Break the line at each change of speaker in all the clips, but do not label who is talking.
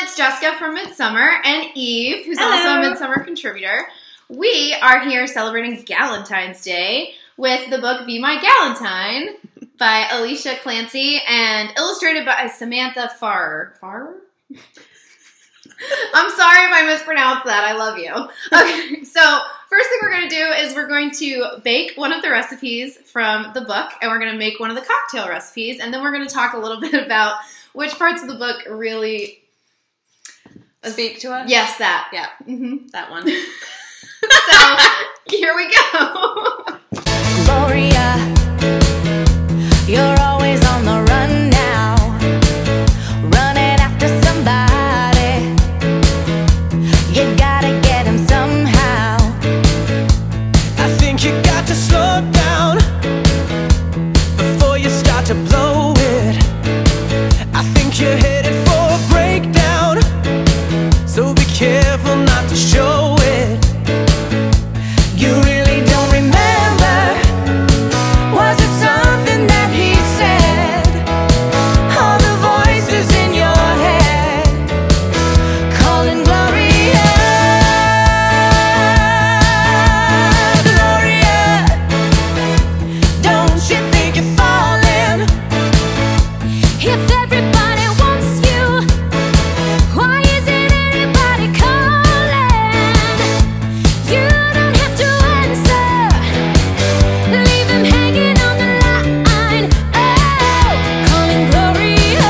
it's Jessica from Midsummer and Eve, who's
Hello.
also a Midsummer contributor. We are here celebrating Galentine's Day with the book Be My Galentine by Alicia, Clancy, and illustrated by Samantha Farrar. Farrar? I'm sorry if I mispronounced that. I love you. Okay, so first thing we're going to do is we're going to bake one of the recipes from the book, and we're going to make one of the cocktail recipes, and then we're going to talk a little bit about which parts of the book really
speak to us?
Yes, that.
Yeah, that one.
So, here we go.
Gloria, you're always on the run now, running after somebody. You gotta get him somehow.
I think you got to slow down before you start to blow it. I think you're headed for a breakdown, so be careful not to show it. You really don't remember? Was it something that he said? All the voices in your head calling Gloria, Gloria. Don't you think you're falling?
If everybody wants you, why isn't anybody calling? You don't have to answer, leave him hanging on the line. Oh, calling Gloria,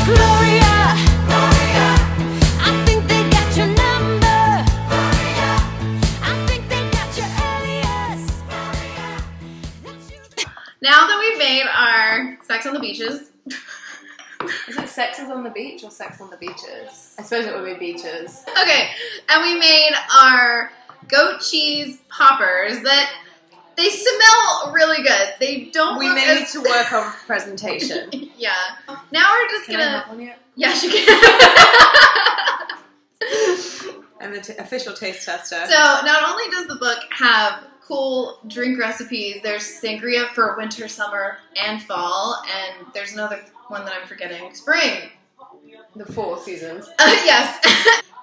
Gloria, Gloria. I think they got your number, Gloria. I think they got your alias, Gloria.
Now that we've made our Sex on the Beaches,
Is it Sexes on the Beach or Sex on the Beaches? I suppose it would be beaches.
okay, and we made our goat cheese poppers that they smell really good. They don't
We
look
may need
as...
to work on presentation.
Yeah. Now we're just
Can I
gonna...
have one yet?
Yes, you can.
I'm the official taste tester.
So, not only does the book have cool drink recipes, there's sangria for winter, summer, and fall, and there's another one that I'm forgetting. Spring.
The 4 seasons.
Yes.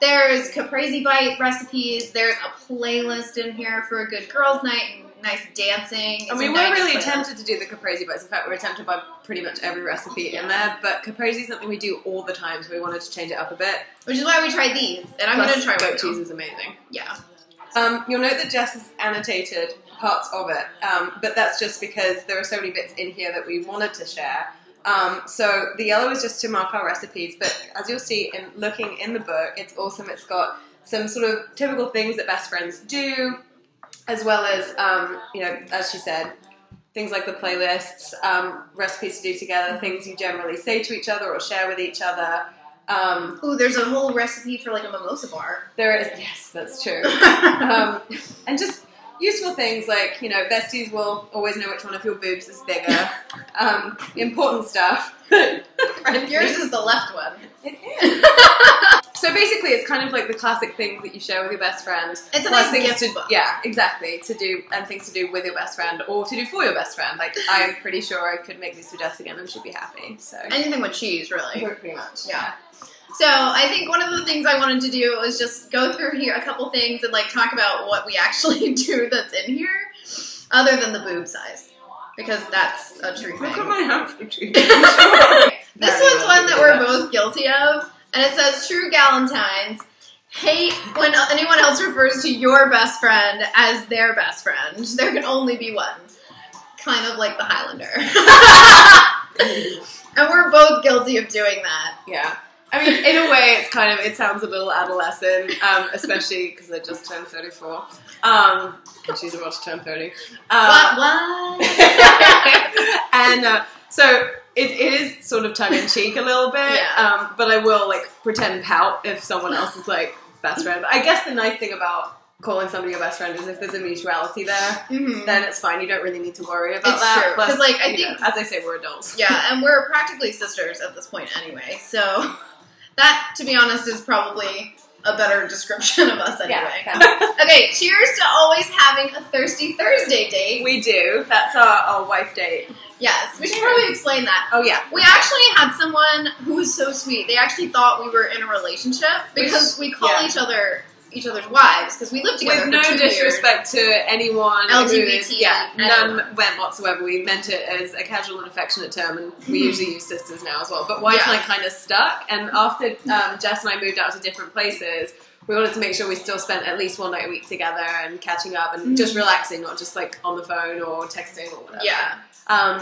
There's caprese bite recipes. There's a playlist in here for a good girls' night and nice dancing.
I mean, we're really tempted to do the caprese bites. In fact, we're tempted by pretty much every recipe in there. But caprese is something we do all the time, so we wanted to change it up a bit.
Which is why we tried these, and I'm going to try one
goat
now.
cheese is amazing.
Yeah.
You'll note that Jess has annotated parts of it, but that's just because there are so many bits in here that we wanted to share. So the yellow is just to mark our recipes, but as you'll see in looking in the book, it's awesome. It's got some sort of typical things that best friends do, as well as, you know, as she said, things like the playlists, recipes to do together, things you generally say to each other or share with each other.
Ooh, there's a whole recipe for like a mimosa bar.
There is, yes, that's true. And just useful things like, you know, besties will always know which one of your boobs is bigger. Important stuff.
Yours is the left one.
It is. So basically, it's kind of like the classic things that you share with your best friend.
It's a
plus
nice
things
gift
to,
book.
yeah, exactly. To do and things to do with your best friend or to do for your best friend. Like I'm pretty sure I could make these for Jess again and she'd be happy. So
Anything with cheese, really.
pretty much.
Yeah. So I think one of the things I wanted to do was just go through here a couple things and like talk about what we actually do that's in here, other than the boob size, because that's a true thing.
Look at my hand for cheese.
This one's one that we're both guilty of, and it says True Galentines hate when anyone else refers to your best friend as their best friend. There can only be one. Kind of like the Highlander. And we're both guilty of doing that.
Yeah. I mean, in a way, it's kind of, it sounds a little adolescent, especially because I just turned 34. And she's about to turn 30.
What?
And so it is sort of tongue-in-cheek a little bit,
Yeah.
but I will, like, pretend pout if someone else is, like, best friend. But I guess the nice thing about calling somebody your best friend is if there's a mutuality there, then it's fine. You don't really need to worry about
It's
that.
true.
Plus,
'Cause, like, I
you
think-
know, as I say, we're adults.
Yeah, and we're practically sisters at this point anyway, so that, to be honest, is probably a better description of us anyway.
Yeah.
Okay, cheers to always having a Thirsty Thursday date.
We do. That's our wife date.
Yes, we should probably explain that.
Oh, yeah.
We actually had someone who was so sweet. They actually thought we were in a relationship because we call each other's wives because we lived together
With no
for 2 years.
disrespect to anyone
LGBT,
none went whatsoever. We meant it as a casual and affectionate term, and we usually use sisters now as well. But wife and I kind of stuck, and after Jess and I moved out to different places, we wanted to make sure we still spent at least one night a week together and catching up and just relaxing, not just like on the phone or texting or whatever.
Yeah.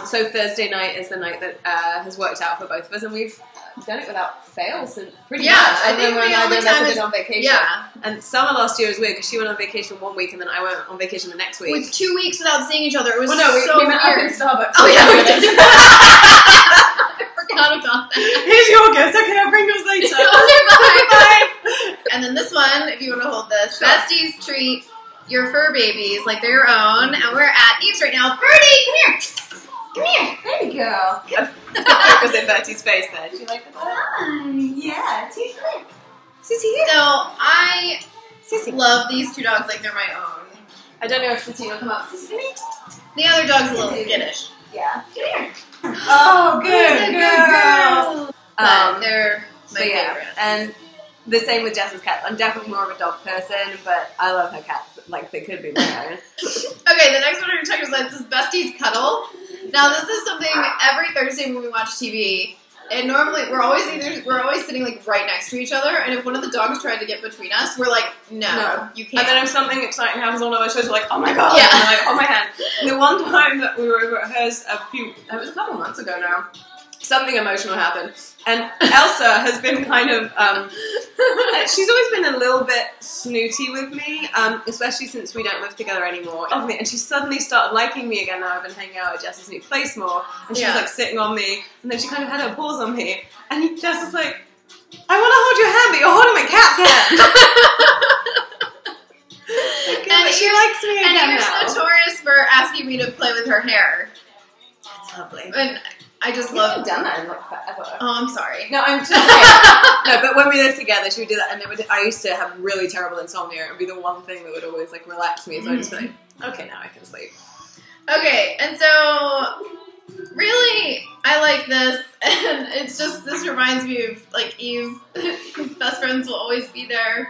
So Thursday night is the night that has worked out for both of us, and we've done it without fail since pretty much.
I think
when
the
neither
only
of us
time
have
is
been on vacation.
Yeah.
And summer last year was weird because she went on vacation 1 week and then I went on vacation the next week.
It was 2 weeks without seeing each other. It was
Well, no,
so
we met up in
weird.
Starbucks.
Oh yeah, we did. I forgot about that.
Here's your gift. Okay, I'll bring yours later.
Okay, bye.
Bye.
And then this one, if you want to hold this,
Sure.
besties treat your fur babies like they're your own, and we're at Eve's right now. Birdie, come here. Come here.
There you go. That was in Bertie's face there. Did you like that?
Yeah, too good.
Susie,
So I love these two dogs like they're my own.
I don't know if Susie will come up. Susie, come here.
The other dog's a little skittish.
Yeah.
Come here.
Oh, good
Who's a
girl.
But they're my
But yeah,
favorite.
and the same with Jess's cats. I'm definitely more of a dog person, but I love her cats. Like, they could be my own.
Okay, the next one on your checklist list is Besties Cuddle. Now, this is something every Thursday when we watch TV. And normally, we're always sitting like right next to each other. And if one of the dogs tried to get between us, we're like, no, you can't.
And then if something exciting happens on one of our shows, we're like, oh my god,
Yeah.
and I'm like, hold my hand. And the one time that we were over at hers it was a couple of months ago now, something emotional happened. And Elsa has been kind of, she's always been a little bit snooty with me, especially since we don't live together anymore. And she suddenly started liking me again now I've been hanging out at Jess's new place more. And she was like sitting on me, and then she kind of had her paws on me. And Jess was like, I want to hold your hand, but you're holding my cat's hand.
And
she likes me again
And
now.
Eve's notorious for asking me to play with her hair.
That's lovely.
And I just
We
love...
haven't done that in like forever.
Oh, I'm sorry.
No, I'm just saying. No, but when we lived together, she would do that, and I used to have really terrible insomnia. It would be the one thing that would always like relax me. So I'd just be like, okay, now I can sleep.
Okay, and so really, I like this, and it's just this reminds me of like Eve. His best friends will always be there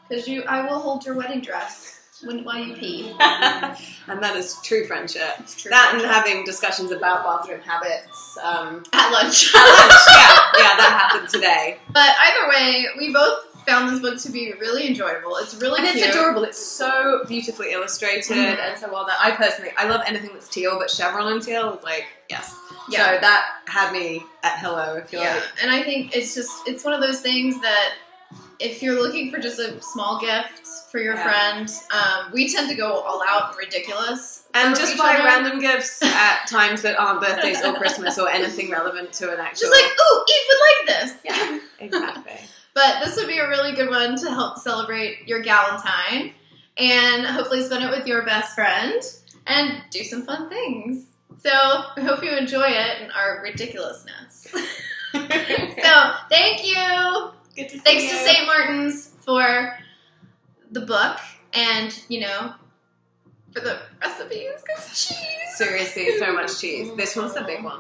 because I will hold your wedding dress while you pee.
And that is true friendship.
It's true
That
friendship.
and having discussions about bathroom habits.
At lunch.
At lunch, yeah, that happened today.
But either way, we both found this book to be really enjoyable. It's really
And
cute.
it's adorable. It's so beautifully illustrated and so well done. I love anything that's teal, but chevron and teal is like, yes.
Yeah.
So that had me at hello, if you
Yeah,
like.
and I think it's one of those things that if you're looking for just a small gift for your friend, we tend to go all out and ridiculous.
And
for
just
each
buy
other.
random gifts at times that aren't birthdays or Christmas or anything relevant to an actual...
Just like, ooh, Eve would like this.
Yeah, exactly.
But this would be a really good one to help celebrate your Galentine and hopefully spend it with your best friend and do some fun things. So I hope you enjoy it and our ridiculousness. So thank you.
Good to see
Thanks
you.
to St. Martin's for the book and, for the recipes, because cheese.
Seriously, so much cheese. This one's the big one.